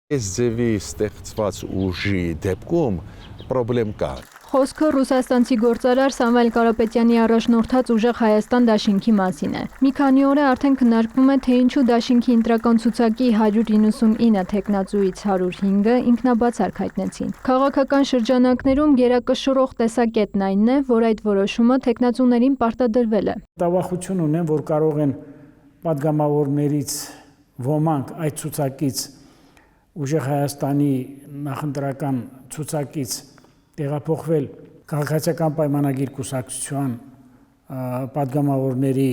Այս ձևի ստեղծված ուժի դեպքում պրոբլեմ կա։ Խոսքը ռուսաստանցի գործարար Սամվել Կարապետյանի առաջնորդած ուժեղ Հայաստան դաշինքի մասին է։ Մի քանի օր է արդեն քննարկվում է, թե ինչու դաշինքի ընտրական ցուցակի 199 թեկնածուից 105-ը ինքնաբացարկ հայտնեցին։ Քաղաքական շրջանակներում գերակշռող տեսակետն այն է, որ այդ որոշումը թեկնածուներին պարտադրվել է։ Տավախություն ունեմ, որ կարող են պատգամավորներից ոմանք այդ ցուցակից ուժեղ Հայաստանի նախընտրական ցուցակից տեղափոխվել քաղաքացիական պայմանագիր կուսակցության պատգամավորների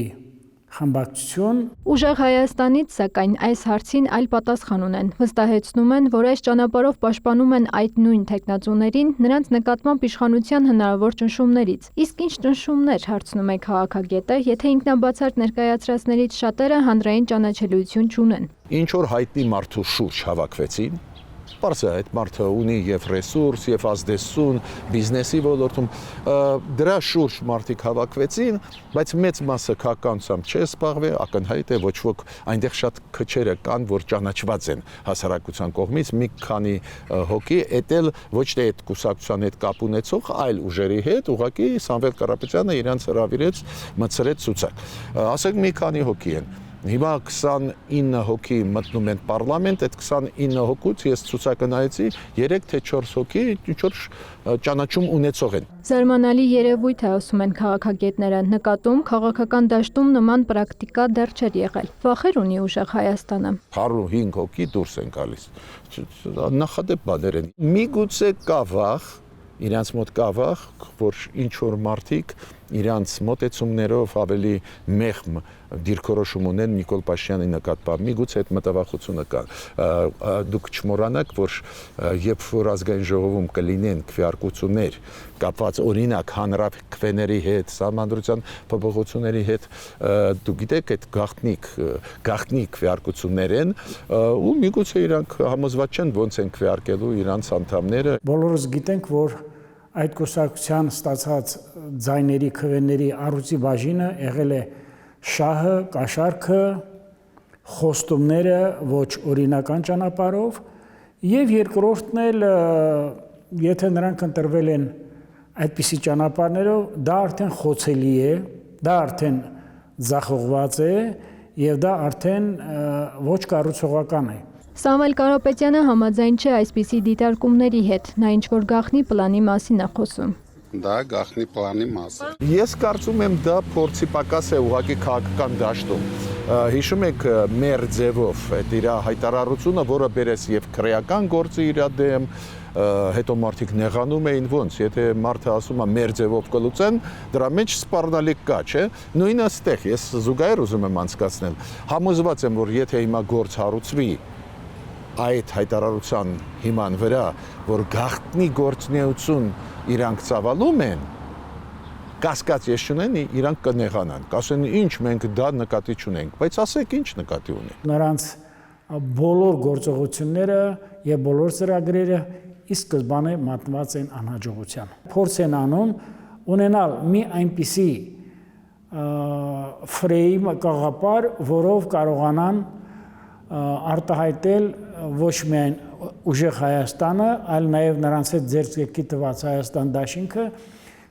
խմբակցություն։ Ուժեղ Հայաստանից, սակայն, այս հարցին այլ պատասխան ունեն։ Վստահեցնում են, որ այս ճանապարհով պաշտպանում են այդ նույն թեկնածուներին նրանց նկատմամբ իշխանության հնարավոր ճնշումներից։ Իսկ ինչ ճնշումներ, հարցնում է քաղաքագետը, եթե ինքնաբացարկ ներկայացրածներից շատերը հանրային ճանաչելիություն չունեն։ Ինչ որ հայտնի մարդու շուրջ հավաքվեցին, պարզ է, այդ մարդը ունի եւ ռեսուրս, եւ ազդեցություն, բիզնեսի ոլորտում, դրա շուրջ մարդիկ հավաքվեցին, բայց մեծ մասը քաղաքականությամբ չէ զբաղվի, ակնհայտ է, ոչ ոք այնտեղ շատ քչերը կան, որ ճանաչված են հասարակության կողմից, մի քանի հոգի, էտել ոչ թե այդ կուսակցության հետ կապ ունեցող, այլ ուժերի հետ, ուղղակի Սամվել Կարապետյանը իրենց հրավիրեց, մտցրեց ցուցակ։ Ասենք մի քանի հոգի են։ Հիմա 29 հոգի մտնում են պարլամենտ, այդ 29 հոգուց ես ցուցակը նայեցի, 3 թե 4 հոգի ինչ-որ ճանաչում ունեցող են։ Զարմանալի երևույթ է, ասում են քաղաքագետները, նկատում քաղաքական դաշտում նման պրակտիկա դեռ չէր եղել։ Վախեր ունի ուժեղ Հայաստանը։ 105 հոգի դուրս են գալիս։ Նախադեպ բաներ են։ Միգուցե կա վախ, իրանց մոտ կա վախ, որ ինչ որ մարդիկ իրանց մոտեցումներով ավելի մեղմ դիրքորոշում ունեն Նիկոլ Փաշինյանի նկատմամբ։ Միգուցե այդ մտավախությունը կա։ Դուք չմոռանաք, որ երբ որ ազգային ժողովում կլինեն քվեարկություններ կապված օրինակ հանրաքվեների հետ, սահմանադրության փոփոխությունների հետ, դուք գիտեք, այդ գաղտնի քվեարկություններ են, ու միգուցե իրանք համոզված չեն ոնց են քվեարկելու իրանց անդամները։ Բոլորս գիտենք, որ այդ կուսակցության ստացած ձայների քվեների առույցի բաժինը եղել է շահը, կաշառքը, խոստումները ոչ օրինական ճանապարհով, եւ երկրորդն էլ, եթե նրանք ընտրվել են այդպիսի ճանապարհներով, դա արդեն խոցելի է, դա արդեն ձախողված է եւ դա արդեն ոչ կառուցողական է։ Սամվել Կարապետյանը համաձայն չէ այսպիսի դիտարկումների հետ, նա ինչ-որ գաղտնի պլանի մասին է խոսում։ Դա գաղտնի պլանի մաս է։ Ես կարծում եմ դա փորձի պակաս է ուղղակի քաղաքական դաշտում։ Հիշում եք մեր ձևով այդ իր հայտարարությունը, որը բերեց եւ քրեական գործի իր դեմ, հետո մարդիկ նեղանում էին ոնց, եթե մարդը ասում է մեր ձևով կլուծեն, դրա մեջ սպառնալիք կա, չէ։ Նույնը ստեղ ես զուգահեռ ուզում եմ անցկացնել։ Համոզված եմ, որ եթե հիմա գործ հարուցվի այդ հայտարարության հիման վրա, որ գաղտնի գործունեություն իրանք ծավալում են, կասկած ես չունեն, իրանք կնեղանան, կասեն ինչ մենք դա նկատի չունենք, բայց ասեք ինչ նկատի ունենք։ Նրանց բոլոր գործողությունները եւ բոլոր ծրագրերը ի սկզբանե մատնված են անհաջողության։ Փորձ են անում ունենալ մի այնպիսի ֆրեյմ կաղապար, որով կարողանան արտահայտել ոչ միայն ուժեղ Հայաստանը, այլ նաև նրանց հետ ձեռքեկի տված Հայաստան դաշինքը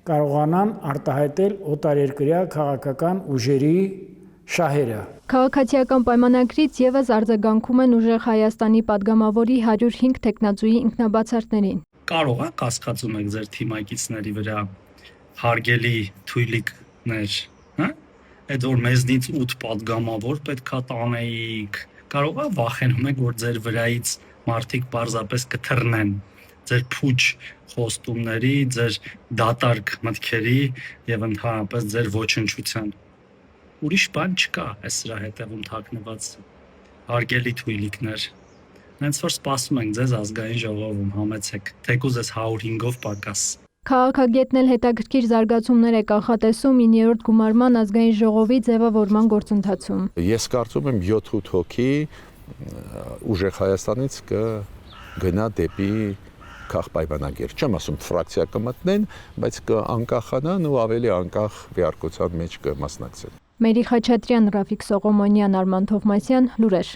կարողանան արտահայտել օտարերկրյա քաղաքական ուժերի շահերը։ Քաղաքացիական պայմանագրից եւս արձագանքում են ուժեղ Հայաստանի падգամավորի 105 թեկնածուի ինքնաբացարկներին։ Կարող է կասկածում եք ձեր թիմակիցների վրա հարգելի թույլիկներ, հա՞։ Այդ որ մեզնից 8 падգամավոր պետքա տանեիք, կարող է վախենում եք, որ ձեր վրայից մարդիկ պարզապես կթռնեն ձեր փուչ խոստումների, ձեր դատարկ մտքերի եւ ընդհանրապես ձեր ոչնչության։ Ուրիշ բան չկա այս սրա հետևում թաքնված, հարգելի թույլիկներ։ Հենց որ սպասում ենք ձեզ ազգային ժողովում, համեցեք, թեկուզ ես 105-ով պակաս։ Քաղաքագետն էլ հետաքրքիր զարգացումներ է կանխատեսում 9-րդ գումարման ազգային ժողովի ձևավորման գործընթացում։ Ես կարծում եմ 7-8 հոգի ուժեղ Հայաստանից կգնա դեպի քաղաքապայմանագիր։ Չեմ ասում ֆրակցիա կմտնեն, բայց կանկախանան ու ավելի անկախ քվեարկության մեջ կմասնակցեն։ Մերի Խաչատրյան, Ռաֆիկ Սողոմոնյան, Արման Թովմասյան, լուրեր։